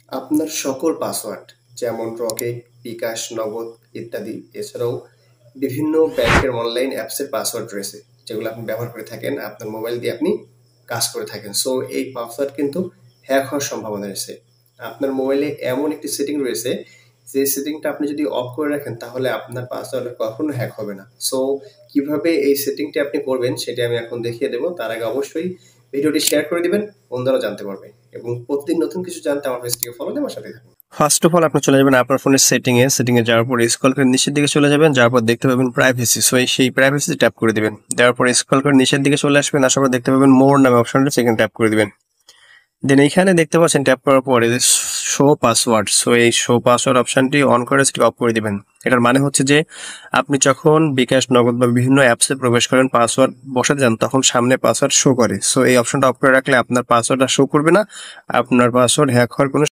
আপনার সকল পাসওয়ার্ড যেমন রকেট, বিকাশ, নগদ ইত্যাদি এছাড়াও বিভিন্ন ব্যাংকের অনলাইন অ্যাপসের পাসওয়ার্ড রয়েছে যেগুলো আপনি ব্যবহার করে থাকেন আপনার মোবাইল দিয়ে আপনি কাজ করে থাকেন। সো এই পাসওয়ার্ড কিন্তু হ্যাক হওয়ার সম্ভাবনা রয়েছে। আপনার মোবাইলে এমন একটি সেটিং রয়েছে যে সেটিংটা আপনি যদি অফ করে রাখেন তাহলে আপনার পাসওয়ার্ড কখনো হ্যাক হবে না। সো কিভাবে এই সেটিংটি আপনি করবেন সেটি আমি এখন দেখিয়ে দেবো। তার আগে অবশ্যই ভিডিওটি শেয়ার করে দিবেন, বন্ধুরা জানতে পারবে এবং প্রতিদিন নতুন কিছু জানতে আমার পেজটিকে ফলো দিয়ে আমার সাথে থাকুন। ফার্স্ট অফ অল আপনি চলে যাবেন আপনার ফোনের সেটিংয়ে যাওয়ার পর স্ক্রল করে নিচের দিকে চলে যাবেন, যাওয়ার পর দেখতে পাবেন প্রাইভেসি। সো সেই প্রাইভেসি ট্যাপ করে দিবেন, দেওয়ার পর স্ক্রল করে নিচের দিকে চলে আসবেন, আসার পর দেখতে পাবেন মোর নামে অপশনটা, সেখানে ট্যাপ করে দিবেন। দেন এইখানে দেখতে পাচ্ছেন ট্যাপ করার পর এই যে শো পাসওয়ার্ড, সো এই শো পাসওয়ার্ড অপশনটি অন করে সেটি অফ করে দিবেন। এটার মানে হচ্ছে যে আপনি যখন বিকাশ, নগদ বা বিভিন্ন অ্যাপসে প্রবেশ করেন পাসওয়ার্ড বসাতে যান তখন সামনে পাসওয়ার্ড শো করে। সো এই অপশনটা অফ করে রাখলে আপনার পাসওয়ার্ডটা শো করবে না, আপনার পাসওয়ার্ড হ্যাক হওয়ার কোনো